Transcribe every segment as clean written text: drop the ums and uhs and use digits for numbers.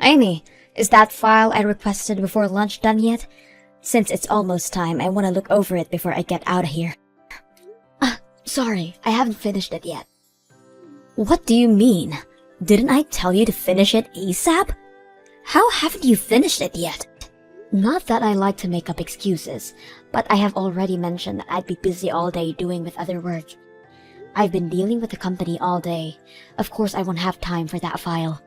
Amy, is that file I requested before lunch done yet? Since it's almost time, I want to look over it before I get out of here. Sorry, I haven't finished it yet. What do you mean? Didn't I tell you to finish it ASAP? How haven't you finished it yet? Not that I like to make up excuses, but I have already mentioned that I'd be busy all day doing with other work. I've been dealing with the company all day. Of course I won't have time for that file.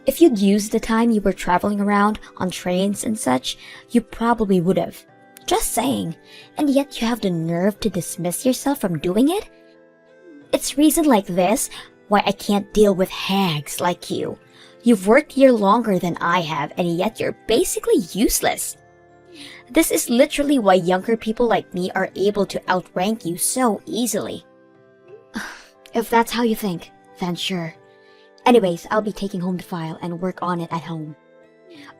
If you'd used the time you were traveling around on trains and such, you probably would have. Just saying. And yet you have the nerve to dismiss yourself from doing it? It's reason like this why I can't deal with hags like you. You've worked here longer than I have, and yet you're basically useless. This is literally why younger people like me are able to outrank you so easily. If that's how you think, then sure. Anyways, I'll be taking home the file and work on it at home.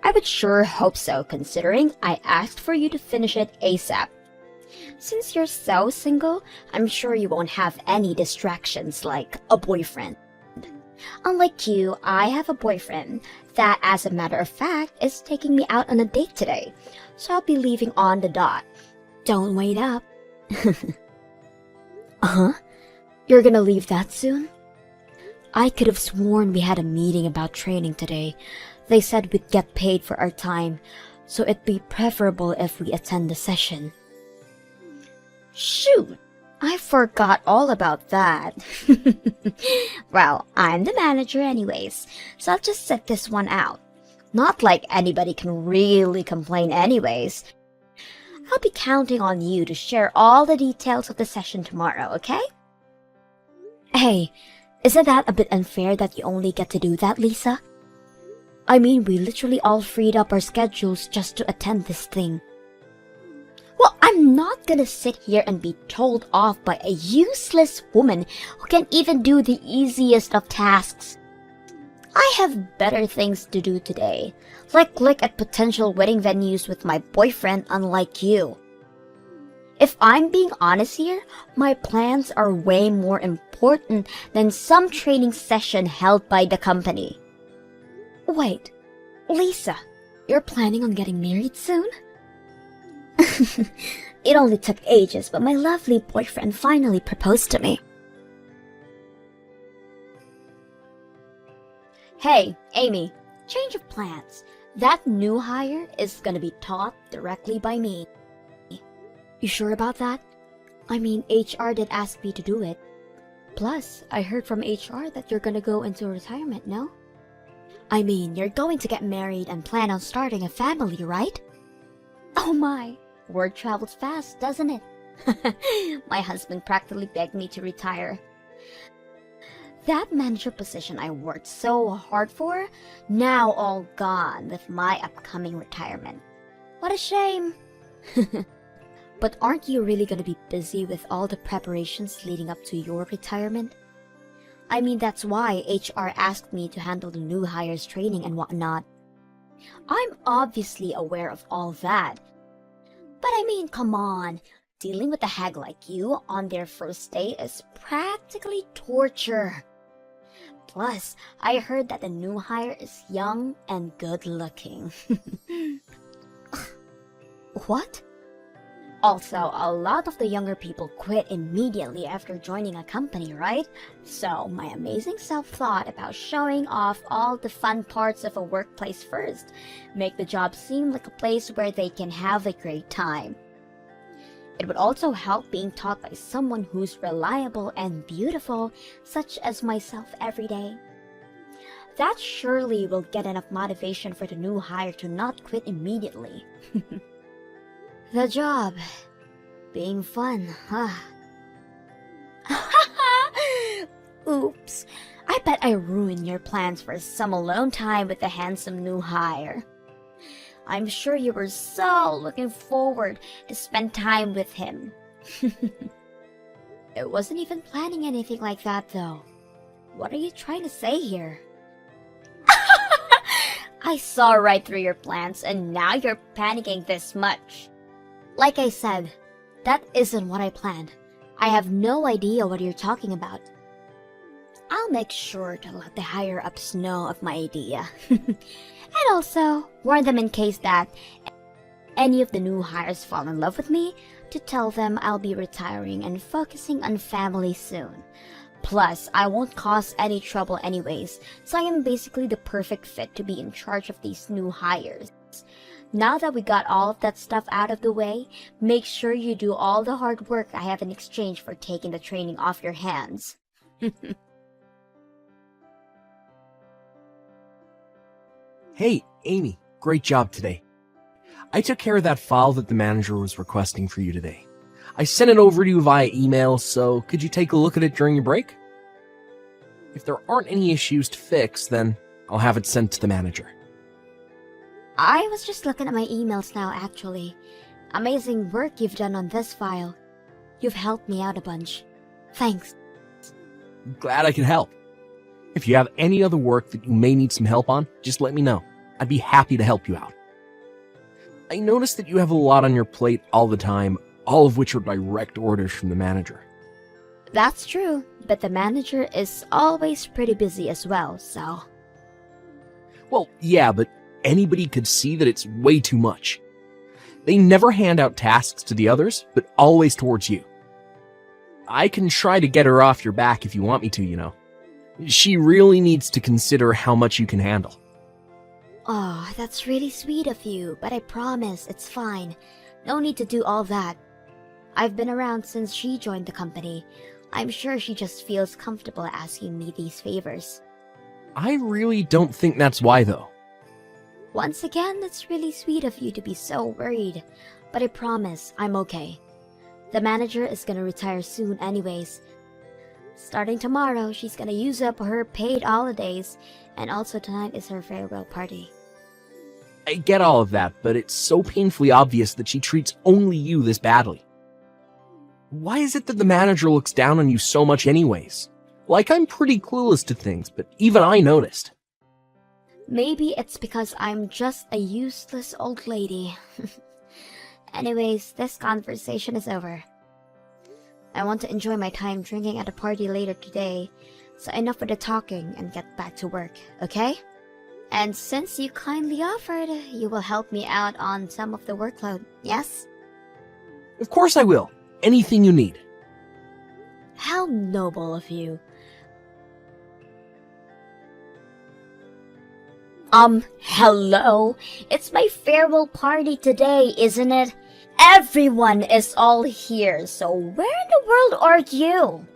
I would sure hope so, considering I asked for you to finish it ASAP. Since you're so single, I'm sure you won't have any distractions like a boyfriend. Unlike you, I have a boyfriend that, as a matter of fact, is taking me out on a date today, so I'll be leaving on the dot. Don't wait up. Uh-huh? You're gonna leave that soon? I could have sworn we had a meeting about training today. They said we'd get paid for our time, so it'd be preferable if we attend the session. Shoot! I forgot all about that. Well, I'm the manager anyways, so I'll just set this one out. Not like anybody can really complain anyways. I'll be counting on you to share all the details of the session tomorrow, okay? Hey, isn't that a bit unfair that you only get to do that, Lisa? I mean, we literally all freed up our schedules just to attend this thing. Well, I'm not gonna sit here and be told off by a useless woman who can't even do the easiest of tasks. I have better things to do today, like look at potential wedding venues with my boyfriend, unlike you. If I'm being honest here, my plans are way more important than some training session held by the company. Wait, Lisa, you're planning on getting married soon? It only took ages, but my lovely boyfriend finally proposed to me. Hey, Amy, change of plans. That new hire is gonna be taught directly by me. You sure about that? I mean, HR did ask me to do it. Plus, I heard from HR that you're gonna go into retirement, no? I mean, you're going to get married and plan on starting a family, right? Oh my, word travels fast, doesn't it? My husband practically begged me to retire. That manager position I worked so hard for, now all gone with my upcoming retirement. What a shame. But aren't you really going to be busy with all the preparations leading up to your retirement? I mean, that's why HR asked me to handle the new hires training and whatnot. I'm obviously aware of all that. But I mean, come on, dealing with a hag like you on their first day is practically torture. Plus, I heard that the new hire is young and good looking. What? Also, a lot of the younger people quit immediately after joining a company, right? So, my amazing self thought about showing off all the fun parts of a workplace first, make the job seem like a place where they can have a great time. It would also help being taught by someone who's reliable and beautiful, such as myself every day. That surely will get enough motivation for the new hire to not quit immediately. The job being fun, huh? Oops, I bet I ruined your plans for some alone time with the handsome new hire. I'm sure you were so looking forward to spend time with him. I wasn't even planning anything like that though. What are you trying to say here? I saw right through your plans and now you're panicking this much. Like I said, that isn't what I planned. I have no idea what you're talking about. I'll make sure to let the higher-ups know of my idea. And also, warn them in case that any of the new hires fall in love with me, to tell them I'll be retiring and focusing on family soon. Plus, I won't cause any trouble anyways, so I am basically the perfect fit to be in charge of these new hires. Now that we got all of that stuff out of the way, make sure you do all the hard work I have in exchange for taking the training off your hands. Hey, Amy, great job today. I took care of that file that the manager was requesting for you today. I sent it over to you via email, so could you take a look at it during your break? If there aren't any issues to fix, then I'll have it sent to the manager. I was just looking at my emails now, actually. Amazing work you've done on this file. You've helped me out a bunch. Thanks. Glad I could help. If you have any other work that you may need some help on, just let me know. I'd be happy to help you out. I noticed that you have a lot on your plate all the time, all of which are direct orders from the manager. That's true, but the manager is always pretty busy as well, so... Well, yeah, but anybody could see that it's way too much. They never hand out tasks to the others, but always towards you. I can try to get her off your back if you want me to, you know. She really needs to consider how much you can handle. Oh, that's really sweet of you, but I promise it's fine. No need to do all that. I've been around since she joined the company. I'm sure she just feels comfortable asking me these favors. I really don't think that's why, though. Once again, it's really sweet of you to be so worried, but I promise I'm okay. The manager is gonna retire soon anyways. Starting tomorrow, she's gonna use up her paid holidays, and also tonight is her farewell party. I get all of that, but it's so painfully obvious that she treats only you this badly. Why is it that the manager looks down on you so much anyways? Like, I'm pretty clueless to things, but even I noticed. Maybe it's because I'm just a useless old lady. Anyways, this conversation is over. I want to enjoy my time drinking at a party later today, so enough with the talking and get back to work, okay? And since you kindly offered, you will help me out on some of the workload, yes? Of course I will. Anything you need. How noble of you. Hello? It's my farewell party today, isn't it? Everyone is all here, so where in the world are you?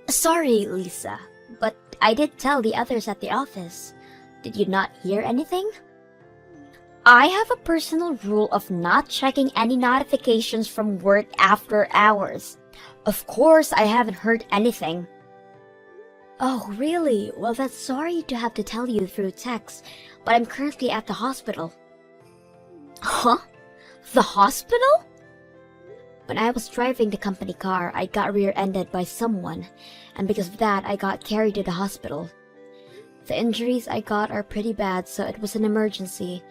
Sorry, Lisa, but I did tell the others at the office. Did you not hear anything? I have a personal rule of not checking any notifications from work after hours. Of course, I haven't heard anything. Oh, really? Well, that's sorry to have to tell you through text, but I'm currently at the hospital. Huh? The hospital? When I was driving the company car, I got rear-ended by someone, and because of that, I got carried to the hospital. The injuries I got are pretty bad, so it was an emergency.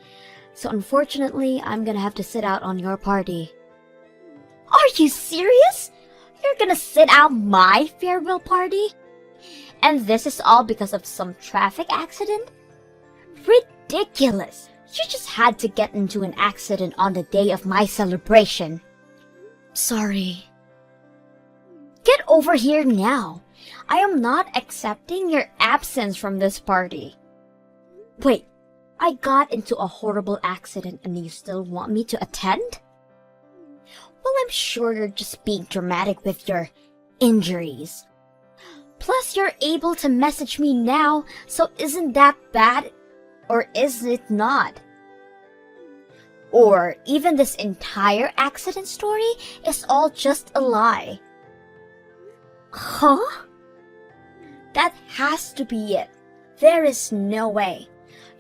So unfortunately, I'm gonna have to sit out on your party. Are you serious? You're gonna sit out my farewell party? And this is all because of some traffic accident? Ridiculous! You just had to get into an accident on the day of my celebration. Sorry. Get over here now. I am not accepting your absence from this party. Wait, I got into a horrible accident and you still want me to attend? Well, I'm sure you're just being dramatic with your injuries. Plus, you're able to message me now, so isn't that bad? Or is it not? Or even this entire accident story is all just a lie. Huh? That has to be it. There is no way.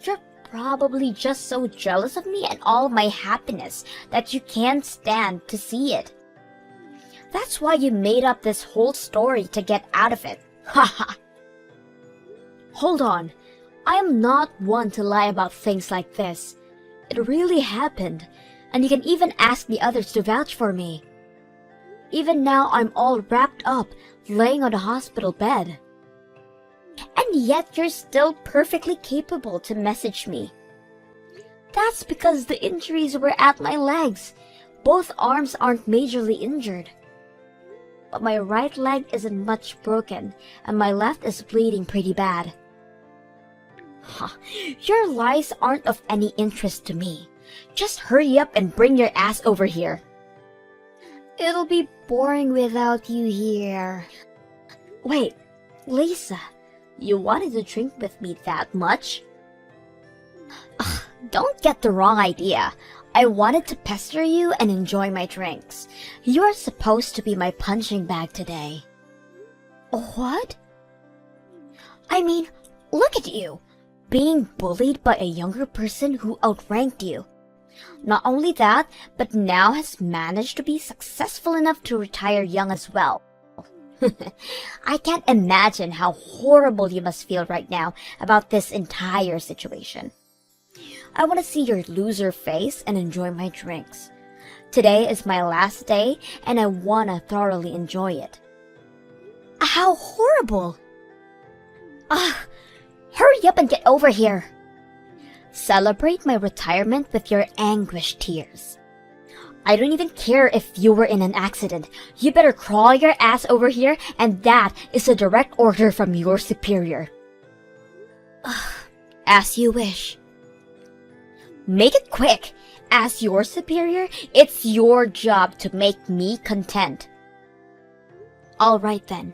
You're probably just so jealous of me and all my happiness that you can't stand to see it. That's why you made up this whole story to get out of it. Haha. Hold on. I am not one to lie about things like this. It really happened, and you can even ask the others to vouch for me. Even now, I'm all wrapped up, laying on the hospital bed. And yet you're still perfectly capable to message me. That's because the injuries were at my legs. Both arms aren't majorly injured. But my right leg isn't much broken, and my left is bleeding pretty bad. Huh. Your lies aren't of any interest to me. Just hurry up and bring your ass over here. It'll be boring without you here. Wait, Lisa, you wanted to drink with me that much? Ugh, don't get the wrong idea. I wanted to pester you and enjoy my drinks. You're supposed to be my punching bag today. What? I mean, look at you, being bullied by a younger person who outranked you. Not only that, but now has managed to be successful enough to retire young as well. I can't imagine how horrible you must feel right now about this entire situation. I want to see your loser face and enjoy my drinks. Today is my last day and I want to thoroughly enjoy it. How horrible! Hurry up and get over here. Celebrate my retirement with your anguished tears. I don't even care if you were in an accident. You better crawl your ass over here, and that is a direct order from your superior. As you wish. Make it quick. As your superior, it's your job to make me content. Alright then.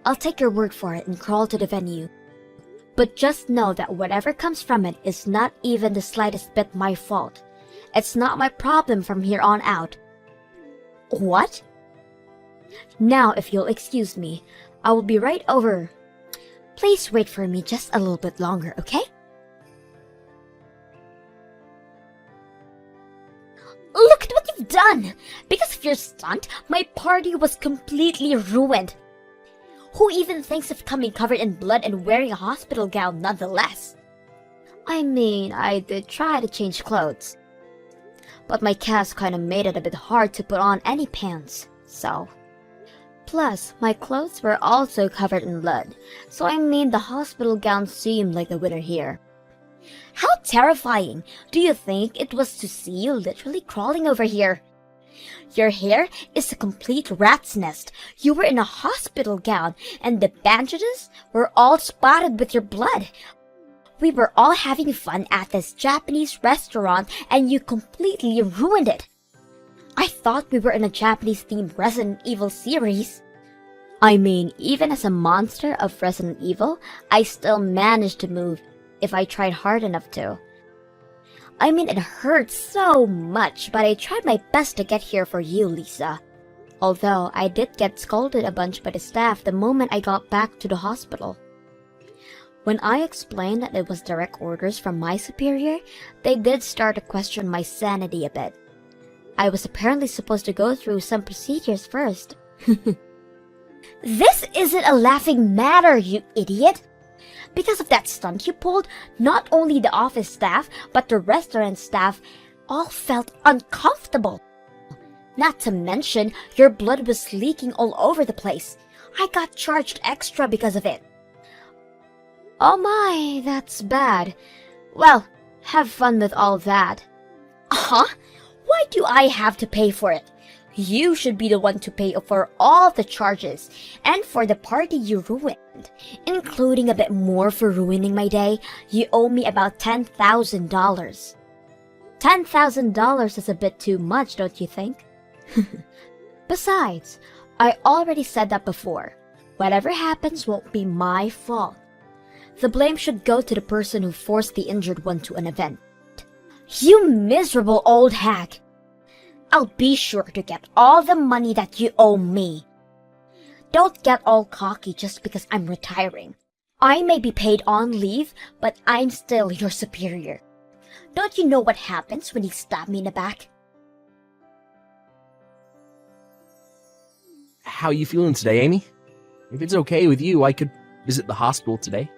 I'll take your word for it and crawl to the venue. But just know that whatever comes from it is not even the slightest bit my fault. It's not my problem from here on out. What? Now, if you'll excuse me, I will be right over. Please wait for me just a little bit longer, okay? Look at what you've done! Because of your stunt, my party was completely ruined. Who even thinks of coming covered in blood and wearing a hospital gown nonetheless? I mean, I did try to change clothes. But my cast kinda made it a bit hard to put on any pants, so. Plus, my clothes were also covered in blood, so I made the hospital gown seem like the winner here. How terrifying! Do you think it was to see you literally crawling over here? Your hair is a complete rat's nest. You were in a hospital gown, and the bandages were all spotted with your blood. We were all having fun at this Japanese restaurant, and you completely ruined it. I thought we were in a Japanese-themed Resident Evil series. I mean, even as a monster of Resident Evil, I still managed to move if I tried hard enough to. I mean, it hurt so much, but I tried my best to get here for you, Lisa. Although, I did get scolded a bunch by the staff the moment I got back to the hospital. When I explained that it was direct orders from my superior, they did start to question my sanity a bit. I was apparently supposed to go through some procedures first. This isn't a laughing matter, you idiot! Because of that stunt you pulled, not only the office staff, but the restaurant staff all felt uncomfortable. Not to mention, your blood was leaking all over the place. I got charged extra because of it. Oh my, that's bad. Well, have fun with all that. Huh? Why do I have to pay for it? You should be the one to pay for all the charges, and for the party you ruined, including a bit more for ruining my day. You owe me about $10,000. $10,000 is a bit too much, don't you think? Besides, I already said that before. Whatever happens won't be my fault. The blame should go to the person who forced the injured one to an event. You miserable old hag! I'll be sure to get all the money that you owe me. Don't get all cocky just because I'm retiring. I may be paid on leave, but I'm still your superior. Don't you know what happens when you stab me in the back? How you feeling today, Amy? If it's okay with you, I could visit the hospital today.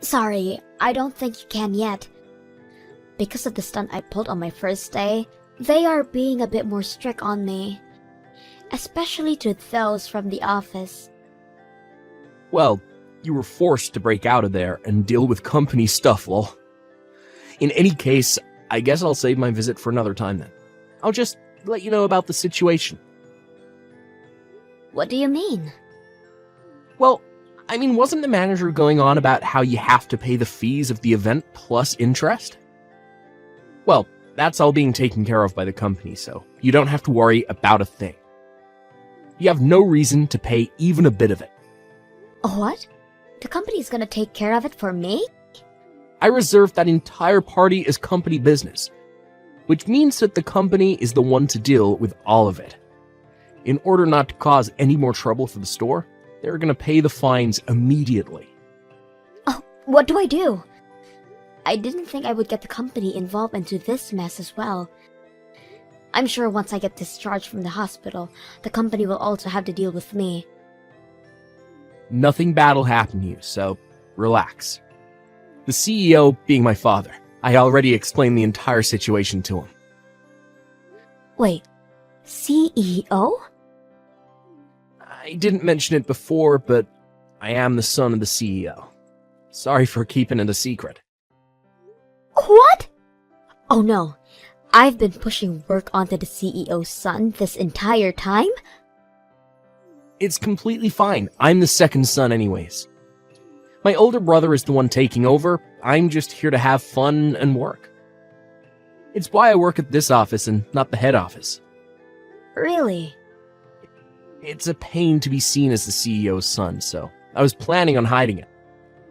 Sorry, I don't think you can yet. Because of the stunt I pulled on my first day, they are being a bit more strict on me. Especially to those from the office. Well, you were forced to break out of there and deal with company stuff, lol. In any case, I guess I'll save my visit for another time then. I'll just let you know about the situation. What do you mean? Well, wasn't the manager going on about how you have to pay the fees of the event plus interest? Well, that's all being taken care of by the company, so you don't have to worry about a thing. You have no reason to pay even a bit of it. What? The company's gonna take care of it for me? I reserved that entire party as company business, which means that the company is the one to deal with all of it. In order not to cause any more trouble for the store, they're gonna pay the fines immediately. Oh, what do I do? I didn't think I would get the company involved into this mess as well. I'm sure once I get discharged from the hospital, the company will also have to deal with me. Nothing bad will happen to you, so relax. The CEO being my father, I already explained the entire situation to him. Wait, CEO? I didn't mention it before, but I am the son of the CEO. Sorry for keeping it a secret. What? Oh no, I've been pushing work onto the CEO's son this entire time? It's completely fine. I'm the second son anyways. My older brother is the one taking over. I'm just here to have fun and work. It's why I work at this office and not the head office. Really? It's a pain to be seen as the CEO's son, so I was planning on hiding it.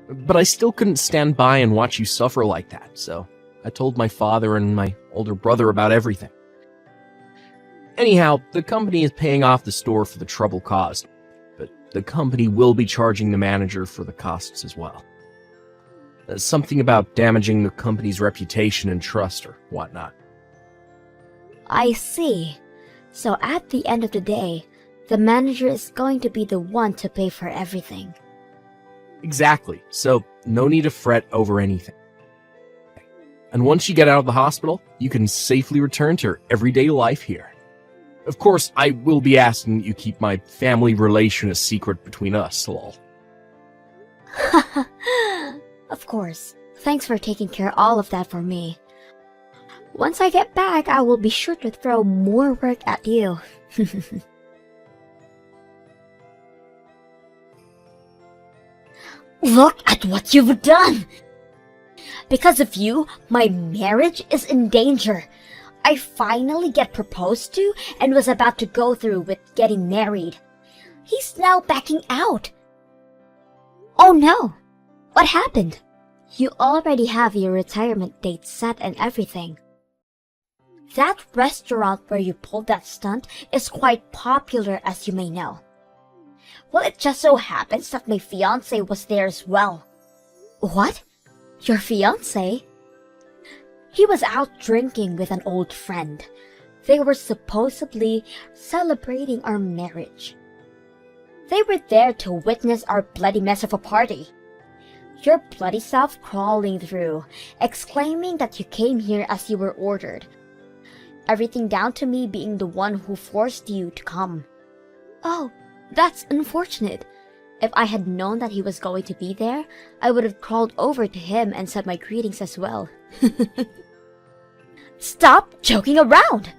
But I still couldn't stand by and watch you suffer like that, so I told my father and my older brother about everything. Anyhow, the company is paying off the store for the trouble caused, but the company will be charging the manager for the costs as well. Something about damaging the company's reputation and trust or whatnot. I see. So at the end of the day, the manager is going to be the one to pay for everything. Exactly, so no need to fret over anything. And once you get out of the hospital, you can safely return to your everyday life here. Of course, I will be asking that you keep my family relation a secret between us, lol. Of course. Thanks for taking care of all of that for me. Once I get back, I will be sure to throw more work at you. Look at what you've done! Because of you, my marriage is in danger. I finally get proposed to and was about to go through with getting married. He's now backing out. Oh no! What happened? You already have your retirement date set and everything. That restaurant where you pulled that stunt is quite popular, as you may know. Well, it just so happens that my fiancé was there as well. What? Your fiancé? He was out drinking with an old friend. They were supposedly celebrating our marriage. They were there to witness our bloody mess of a party. Your bloody self crawling through, exclaiming that you came here as you were ordered. Everything down to me being the one who forced you to come. Oh, that's unfortunate. If I had known that he was going to be there, I would have crawled over to him and said my greetings as well. Stop joking around!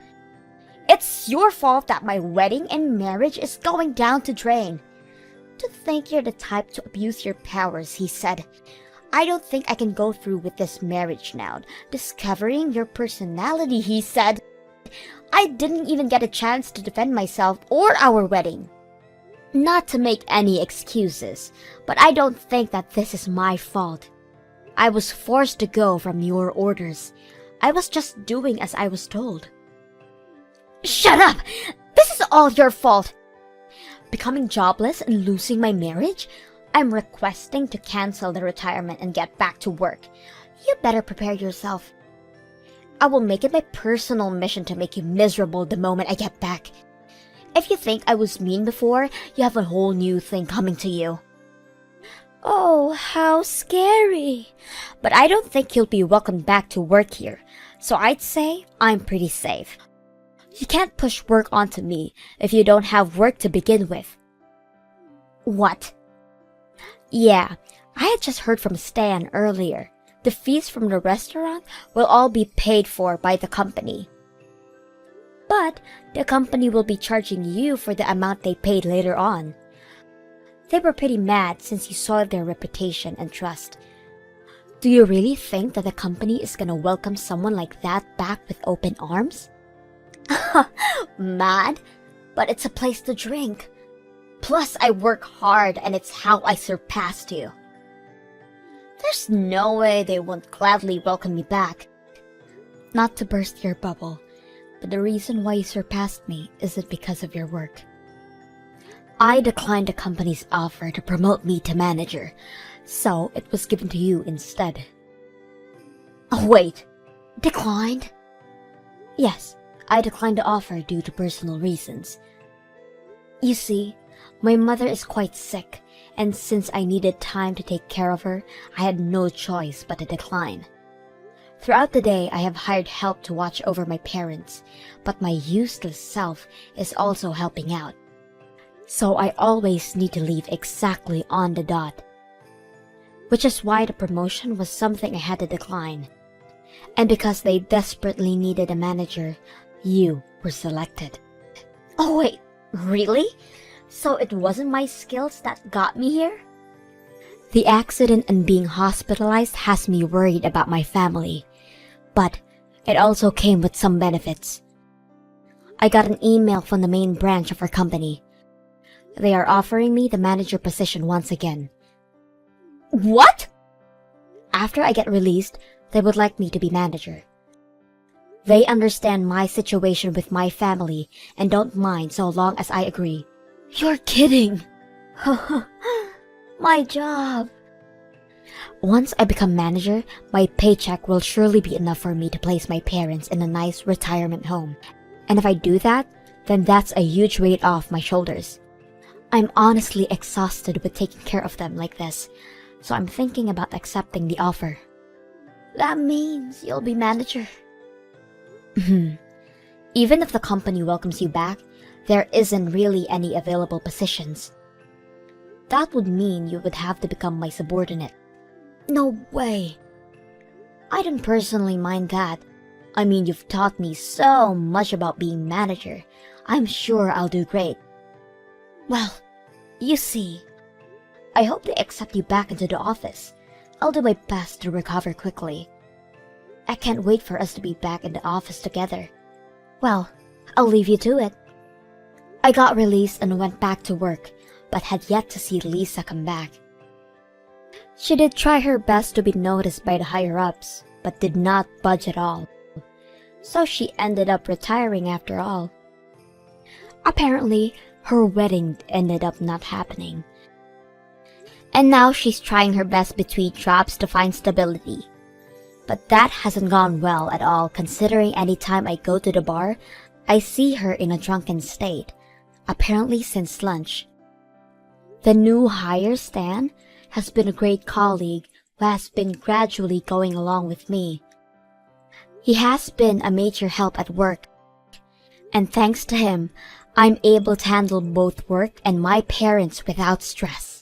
It's your fault that my wedding and marriage is going down the drain. To think you're the type to abuse your powers, he said. I don't think I can go through with this marriage now. Discovering your personality, he said. I didn't even get a chance to defend myself or our wedding. Not to make any excuses, but I don't think that this is my fault. I was forced to go from your orders. I was just doing as I was told. Shut up! This is all your fault! Becoming jobless and losing my marriage? I'm requesting to cancel the retirement and get back to work. You better prepare yourself. I will make it my personal mission to make you miserable the moment I get back. If you think I was mean before, you have a whole new thing coming to you. Oh, how scary. But I don't think you'll be welcomed back to work here, so I'd say I'm pretty safe. You can't push work onto me if you don't have work to begin with. What? Yeah, I had just heard from Stan earlier. The fees from the restaurant will all be paid for by the company. But the company will be charging you for the amount they paid later on. They were pretty mad since you soiled their reputation and trust. Do you really think that the company is gonna welcome someone like that back with open arms? Mad? But it's a place to drink. Plus, I work hard and it's how I surpassed you. There's no way they won't gladly welcome me back. Not to burst your bubble, but the reason why you surpassed me isn't because of your work. I declined the company's offer to promote me to manager, so it was given to you instead. Oh wait, declined? Yes, I declined the offer due to personal reasons. You see, my mother is quite sick, and since I needed time to take care of her, I had no choice but to decline. Throughout the day, I have hired help to watch over my parents, but my useless self is also helping out. So I always need to leave exactly on the dot. Which is why the promotion was something I had to decline. And because they desperately needed a manager, you were selected. Oh wait, really? So it wasn't my skills that got me here? The accident and being hospitalized has me worried about my family. But it also came with some benefits. I got an email from the main branch of our company. They are offering me the manager position once again. What? After I get released, they would like me to be manager. They understand my situation with my family and don't mind so long as I agree. You're kidding. My job. Once I become manager, my paycheck will surely be enough for me to place my parents in a nice retirement home. And if I do that, then that's a huge weight off my shoulders. I'm honestly exhausted with taking care of them like this, so I'm thinking about accepting the offer. That means you'll be manager. Even if the company welcomes you back, there isn't really any available positions. That would mean you would have to become my subordinate. No way. I don't personally mind that. I mean, you've taught me so much about being manager. I'm sure I'll do great. Well, you see, I hope they accept you back into the office. I'll do my best to recover quickly. I can't wait for us to be back in the office together. Well, I'll leave you to it. I got released and went back to work, but had yet to see Lisa come back. She did try her best to be noticed by the higher-ups, but did not budge at all. So she ended up retiring after all. Apparently, her wedding ended up not happening. And now she's trying her best between jobs to find stability. But that hasn't gone well at all, considering any time I go to the bar, I see her in a drunken state, apparently since lunch. The new hire, Stan, has been a great colleague who has been gradually going along with me. He has been a major help at work, and thanks to him, I'm able to handle both work and my parents without stress.